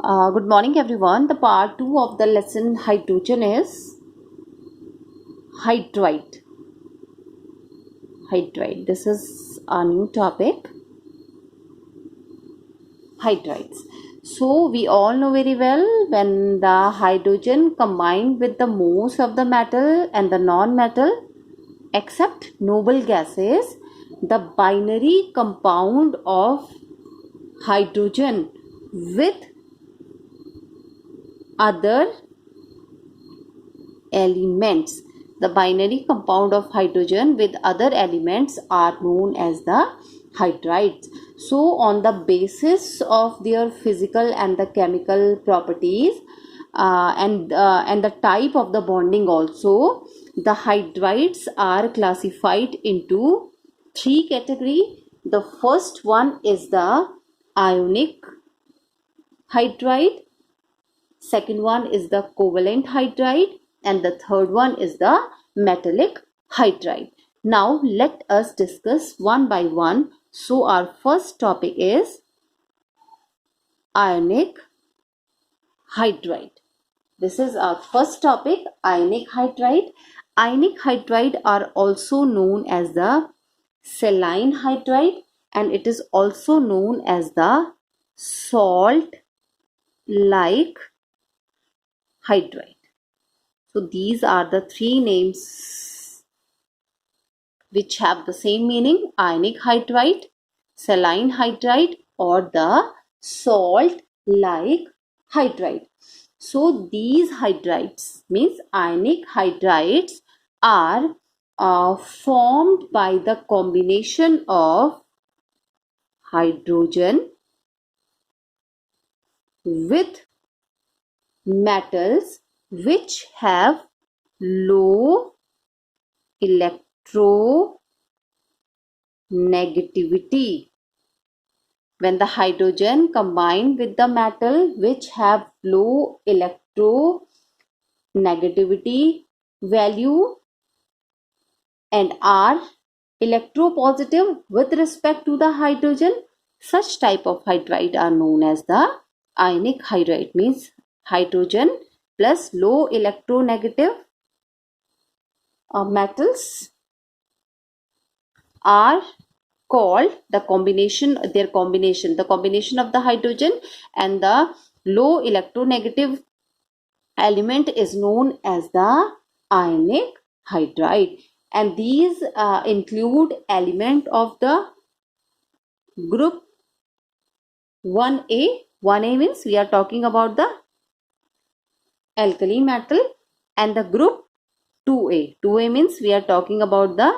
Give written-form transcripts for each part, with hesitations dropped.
Good morning, everyone. The part 2 of the lesson hydrogen is hydride. Hydride. This is our new topic. Hydrides. So we all know very well when the hydrogen combined with the most of the metal and the non-metal except noble gases, the binary compound of hydrogen with other elements. The binary compound of hydrogen with other elements are known as the hydrides. So on the basis of their physical and the chemical properties and the type of the bonding also, the hydrides are classified into three categories. The first one is the ionic hydride, second one is the covalent hydride, and the third one is the metallic hydride. Now let us discuss one by one. So our first topic is ionic hydride. This is our first topic, ionic hydride. Ionic hydride are also known as the saline hydride, and it is also known as the salt like hydride. So these are the three names which have the same meaning: ionic hydride, saline hydride, or the salt like hydride. So these hydrides means ionic hydrides are formed by the combination of hydrogen with metals which have low electronegativity. When the hydrogen combined with the metal which have low electronegativity value and are electropositive with respect to the hydrogen, such type of hydride are known as the ionic hydride. Means hydrogen plus low electronegative metals are called the combination of the hydrogen and the low electronegative element is known as the ionic hydride, and these include element of the group 1a. 1a means we are talking about the alkali metal, and the group 2a. 2a means we are talking about the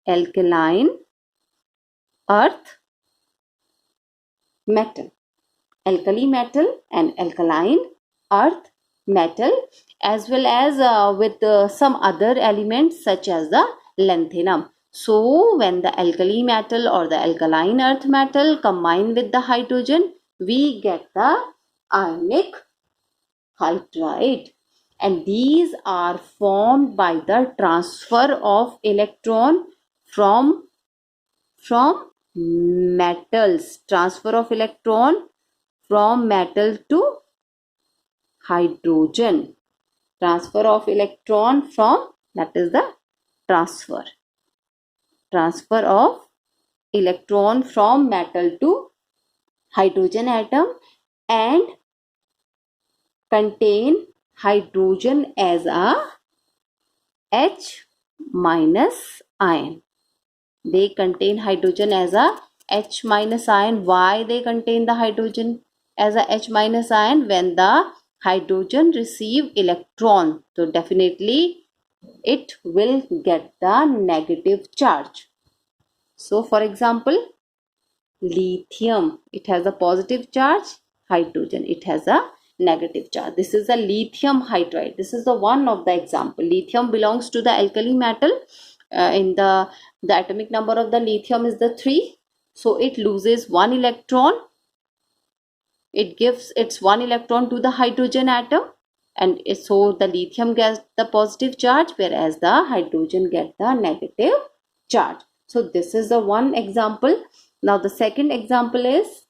alkaline earth metal. Alkali metal and alkaline earth metal, as well as with some other elements such as the lanthanum. So when the alkali metal or the alkaline earth metal combine with the hydrogen, we get the ionic hydride, and these are formed by the transfer of electron from metals, transfer of electron from metal to hydrogen, transfer of electron from, that is the transfer of electron from metal to hydrogen atom, and contain hydrogen as a H minus ion. They contain hydrogen as a H minus ion. Why they contain the hydrogen as a H minus ion? When the hydrogen receive electron, so definitely it will get the negative charge. So for example, lithium, it has a positive charge, hydrogen, it has a negative charge. This is a lithium hydride. This is the one of the example. Lithium belongs to the alkali metal. In the atomic number of the lithium is the 3. So it loses one electron. It gives its one electron to the hydrogen atom, and so the lithium gets the positive charge, whereas the hydrogen gets the negative charge. So this is the one example. Now the second example is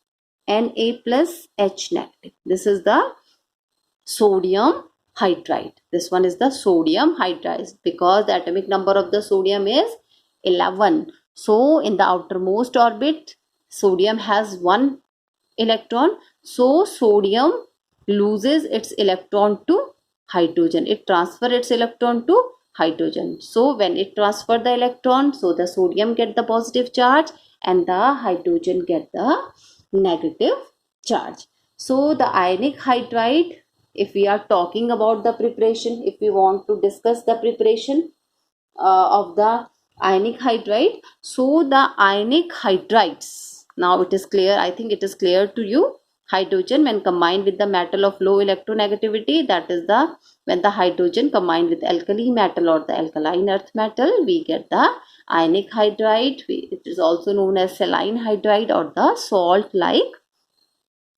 Na plus H negative. This is the sodium hydride. This one is the sodium hydride because the atomic number of the sodium is 11. So in the outermost orbit, sodium has one electron. So sodium loses its electron to hydrogen. It transfers its electron to hydrogen. So when it transfers the electron, so the sodium get the positive charge and the hydrogen get the negative charge. So the ionic hydride, if we are talking about the preparation, if we want to discuss the preparation of the ionic hydride, so the ionic hydrides, now it is clear, I think it is clear to you. Hydrogen when combined with the metal of low electronegativity, that is the when the hydrogen combined with alkali metal or the alkaline earth metal, we get the ionic hydride. It is also known as saline hydride or the salt like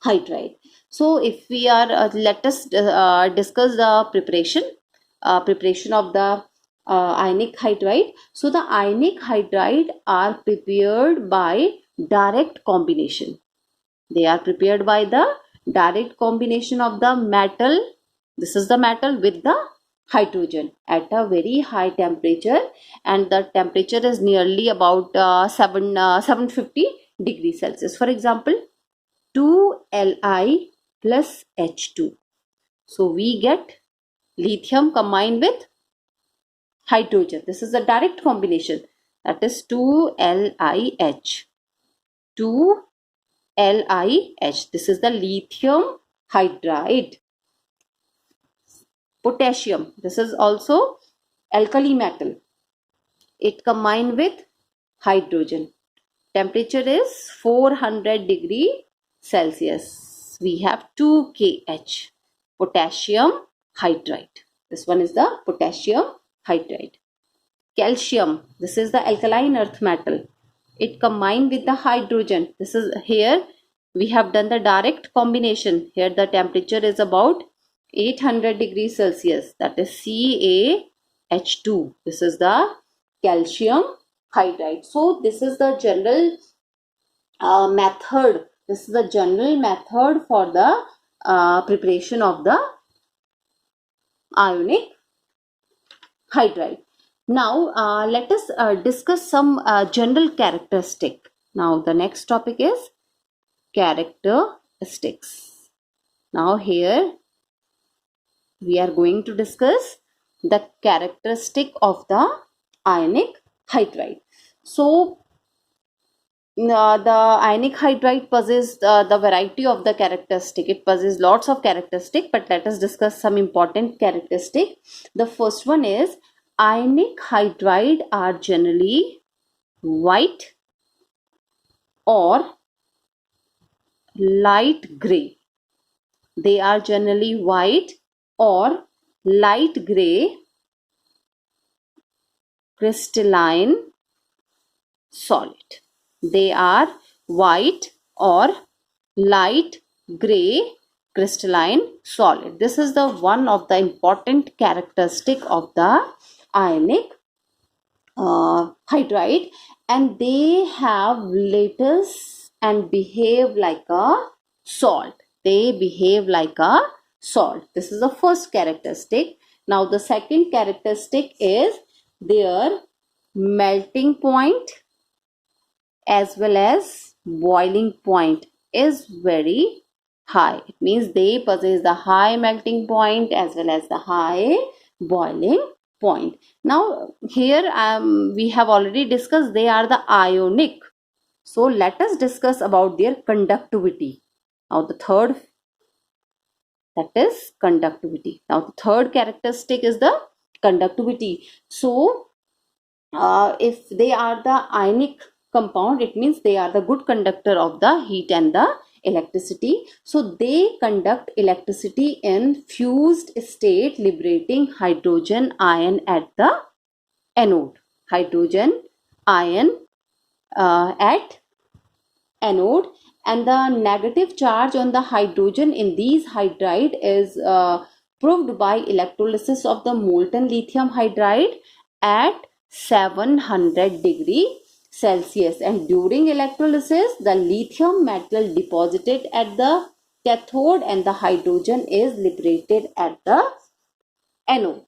hydride. So if we are let us discuss the preparation of the ionic hydride. So the ionic hydride are prepared by direct combination. They are prepared by the direct combination of the metal, this is the metal, with the hydrogen at a very high temperature, and the temperature is nearly about 750 degrees Celsius. For example, 2Li plus H2. So we get lithium combined with hydrogen. This is a direct combination. That is 2LiH. 2LiH. This is the lithium hydride. Potassium. This is also alkali metal. It combined with hydrogen. Temperature is 400 degree Celsius. We have 2KH. Potassium hydride. This one is the potassium hydride. Calcium. This is the alkaline earth metal. It combined with the hydrogen. This is here we have done the direct combination. Here the temperature is about 800 degrees Celsius. That is CaH2. This is the calcium hydride. So this is the general method. This is the general method for the preparation of the ionic hydride. Now let us discuss some general characteristic. Now the next topic is characteristics. Now here we are going to discuss the characteristic of the ionic hydride. So the ionic hydride possesses the variety of the characteristic. It possesses lots of characteristic, but let us discuss some important characteristic. The first one is ionic hydride are generally white or light gray. They are generally white or light gray crystalline solid. They are white or light gray crystalline solid. This is the one of the important characteristic of the ionic hydride, and they have lattice and behave like a salt. They behave like a salt. This is the first characteristic. Now the second characteristic is their melting point as well as boiling point is very high. It means they possess the high melting point as well as the high boiling point. Now here we have already discussed they are the ionic. So let us discuss about their conductivity. Now the third, that is conductivity. Now the third characteristic is the conductivity. So if they are the ionic compound, it means they are the good conductor of the heat and the electricity. So they conduct electricity in fused state, liberating hydrogen ion at the anode. Hydrogen ion at anode, and the negative charge on the hydrogen in these hydride is proved by electrolysis of the molten lithium hydride at 700 degree Celsius, and during electrolysis the lithium metal deposited at the cathode and the hydrogen is liberated at the anode.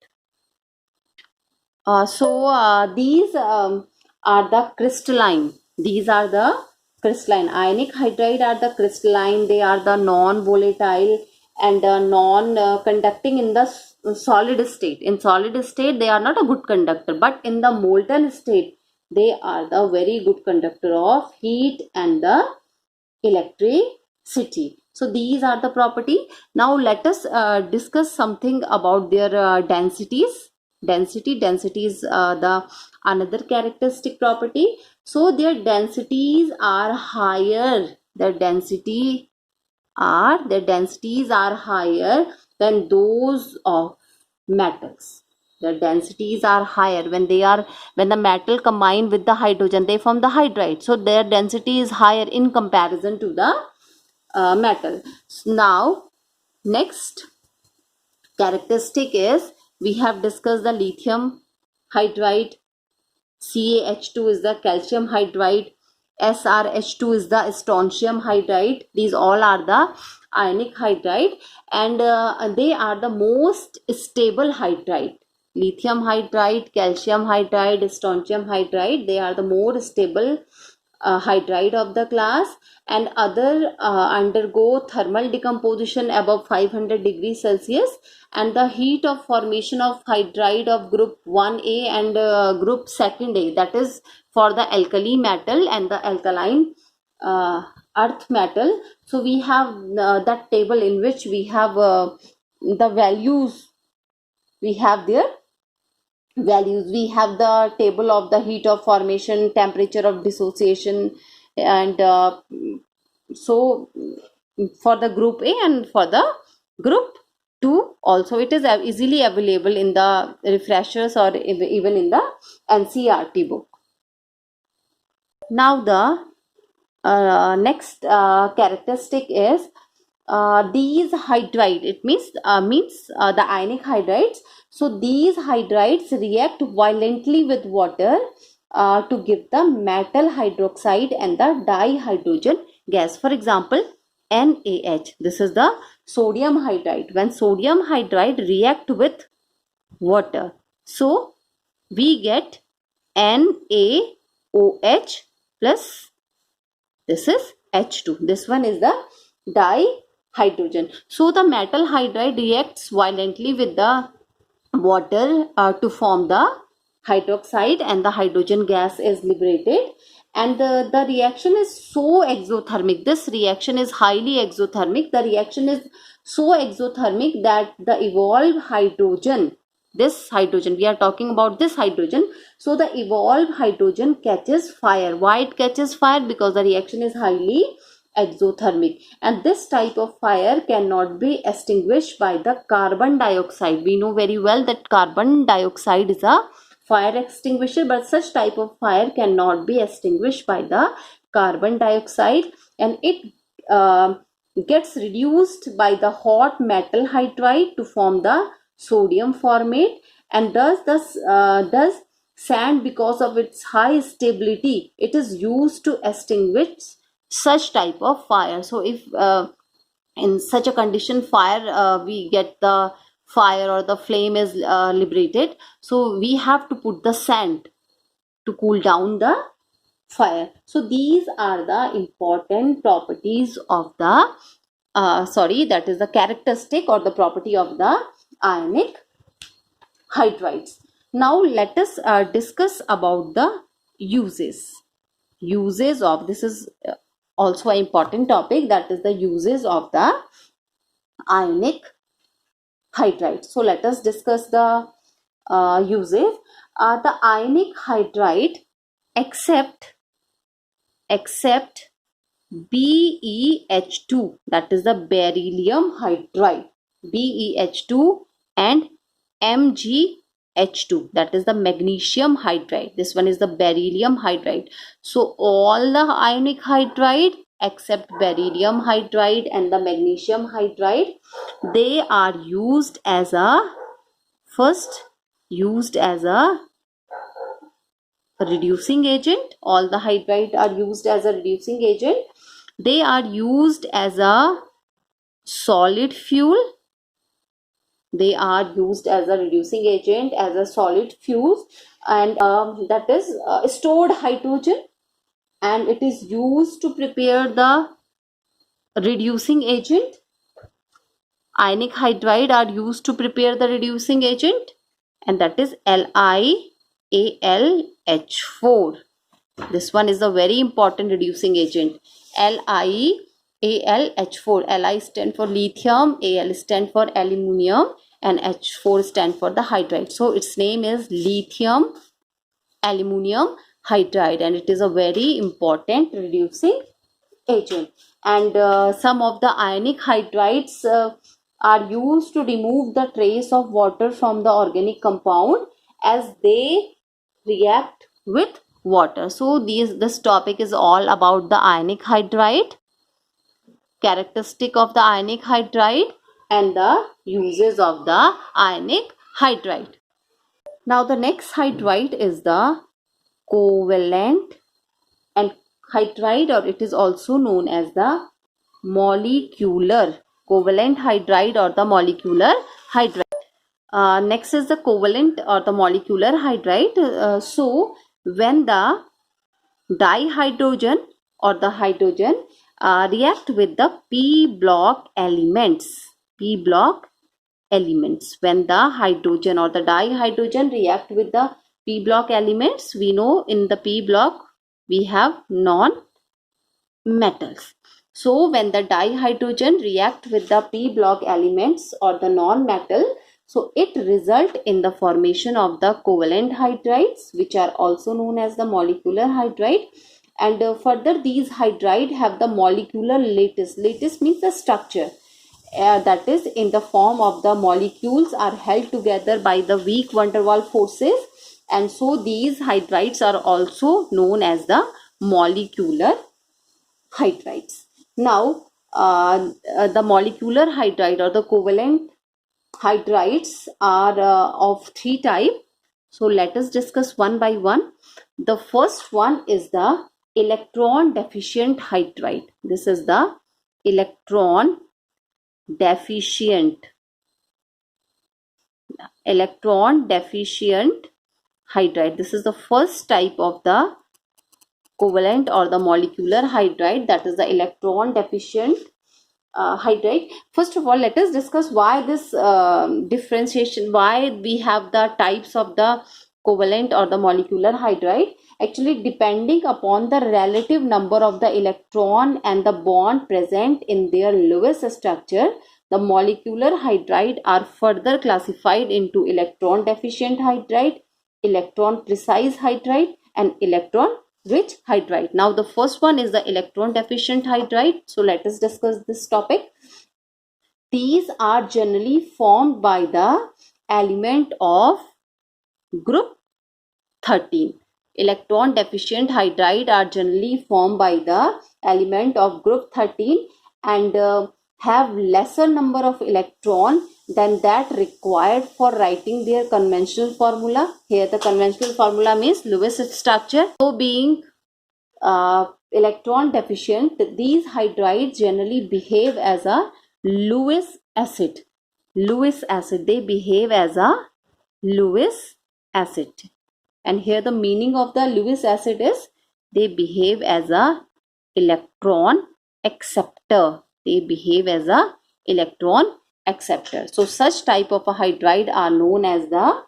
These are the crystalline. These are the crystalline. Ionic hydride are the crystalline. They are the non-volatile and non-conducting in the solid state. In solid state, they are not a good conductor, but in the molten state, they are the very good conductor of heat and the electricity. So these are the property. Now let us discuss something about their densities. Density is the another characteristic property. So their densities are higher. Their densities are higher than those of metals. The densities are higher when the metal combine with the hydrogen, they form the hydride. So their density is higher in comparison to the metal. Now next characteristic is, we have discussed the lithium hydride, CaH2 is the calcium hydride, SrH2 is the strontium hydride. These all are the ionic hydride, and they are the most stable hydride. Lithium hydride, calcium hydride, strontium hydride, they are the more stable hydride of the class, and other undergo thermal decomposition above 500 degrees Celsius, and the heat of formation of hydride of group 1A and group 2A, that is for the alkali metal and the alkaline earth metal. So we have that table in which we have the values, we have their values. We have the table of the heat of formation, temperature of dissociation, and so for the group A and for the group 2 also, it is easily available in the refreshers or even in the NCERT book. Now the next characteristic is these hydride, it means the ionic hydrides. So these hydrides react violently with water to give the metal hydroxide and the dihydrogen gas. For example, NaH, this is the sodium hydride. When sodium hydride react with water, so we get NaOH plus, this is H2. This one is the dihydrogen. So the metal hydride reacts violently with the water to form the hydroxide, and the hydrogen gas is liberated, and the reaction is so exothermic. This reaction is highly exothermic. The reaction is so exothermic that the evolved hydrogen, this hydrogen, we are talking about this hydrogen, so the evolved hydrogen catches fire. Why it catches fire? Because the reaction is highly exothermic, and this type of fire cannot be extinguished by the carbon dioxide. We know very well that carbon dioxide is a fire extinguisher, but such type of fire cannot be extinguished by the carbon dioxide, and it gets reduced by the hot metal hydride to form the sodium formate, and thus sand, because of its high stability, it is used to extinguish such type of fire. So if in such a condition fire, we get the fire or the flame is liberated, so we have to put the sand to cool down the fire. So these are the important properties of the that is the characteristic or the property of the ionic hydrides. Now let us discuss about the uses of, this is also an important topic, that is the uses of the ionic hydride. So let us discuss the uses. The ionic hydride accept BeH2, that is the beryllium hydride, BeH2, and MgH2, that is the magnesium hydride. This one is the beryllium hydride. So all the ionic hydride except beryllium hydride and the magnesium hydride, they are used as a reducing agent. All the hydride are used as a reducing agent. They are used as a solid fuel. They are used as a reducing agent, as a solid fuel, and that is stored hydrogen, and it is used to prepare the reducing agent. Ionic hydride are used to prepare the reducing agent, and that is LiAlH4. This one is a very important reducing agent. LiAlH4. Li stand for lithium, Al stand for aluminium, and H4 stand for the hydride. So its name is lithium aluminium hydride, and it is a very important reducing agent. And some of the ionic hydrides are used to remove the trace of water from the organic compound as they react with water. So this topic is all about the ionic hydride, characteristic of the ionic hydride, and the uses of the ionic hydride. Now the next hydride is the covalent and hydride, or it is also known as the molecular covalent hydride or the molecular hydride. Next is the covalent or the molecular hydride. So when the dihydrogen or the hydrogen react with the p block elements, when the hydrogen or the dihydrogen react with the p block elements, we know in the p block we have non-metals. So when the dihydrogen react with the p block elements or the non-metal, so it result in the formation of the covalent hydrides, which are also known as the molecular hydride. And further, these hydride have the molecular lattice. Lattice means the structure. That is, in the form of the molecules are held together by the weak van der Waals forces, and so these hydrides are also known as the molecular hydrides. Now the molecular hydride or the covalent hydrides are of three types. So let us discuss one by one. The first one is the electron deficient hydride. This is the electron deficient hydride. This is the first type of the covalent or the molecular hydride, that is the electron deficient hydride. First of all, let us discuss why this differentiation, why we have the types of the covalent or the molecular hydride. Actually, depending upon the relative number of the electron and the bond present in their Lewis structure, the molecular hydride are further classified into electron deficient hydride, electron precise hydride, and electron rich hydride. Now the first one is the electron deficient hydride. So let us discuss this topic. These are generally formed by the element of group 13. Electron deficient hydride are generally formed by the element of group 13 and have lesser number of electron than that required for writing their conventional formula. Here the conventional formula means Lewis structure. So being electron deficient, these hydrides generally behave as a Lewis acid. They behave as a Lewis acid. And here the meaning of the Lewis acid is they behave as a electron acceptor. So such type of a hydride are known as the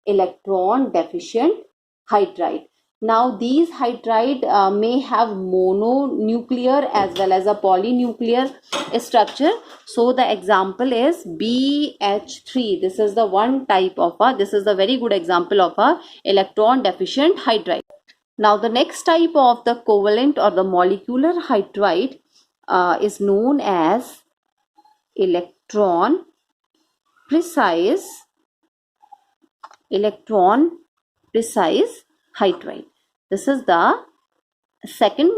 electron deficient hydride. Now these hydride may have mononuclear as well as a polynuclear structure. So the example is BH3. This is the one type of this is a very good example of a electron deficient hydride. Now the next type of the covalent or the molecular hydride is known as electron precise hydride. This is the second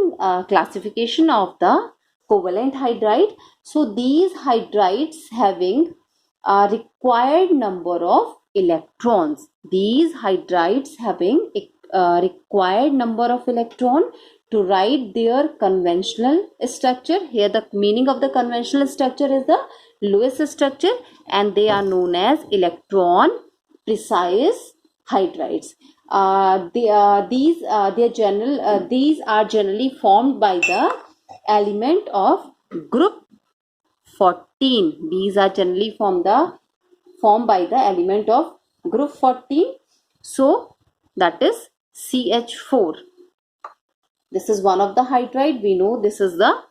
classification of the covalent hydride. So these hydrides having a required number of electrons. required number of electron to write their conventional structure. Here the meaning of the conventional structure is the Lewis structure, and they are known as electron precise hydrides. These are generally formed by the element of group 14. These are generally formed by the element of group 14. So that is CH4. This is one of the hydride. We know this is the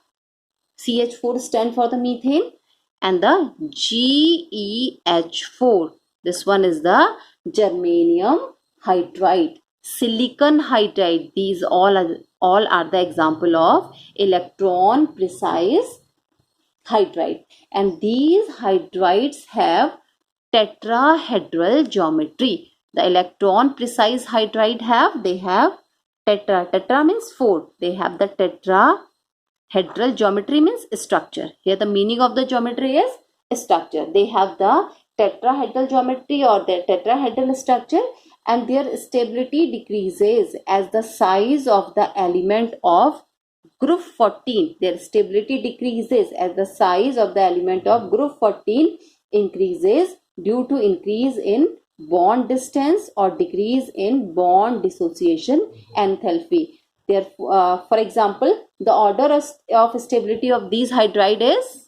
CH4 stand for the methane, and the GeH4. This one is the germanium hydride, silicon hydride. These all are the example of electron precise hydride, and these hydrides have tetrahedral geometry. The electron precise hydride have tetra means 4. They have the tetrahedral geometry means structure. Here the meaning of the geometry is structure. They have the tetrahedral geometry or the tetrahedral structure, and their stability decreases as the size of the element of group 14. Their stability decreases as the size of the element of group 14 increases due to increase in bond distance or decrease in bond dissociation enthalpy. Therefore, for example, the order of stability of these hydride is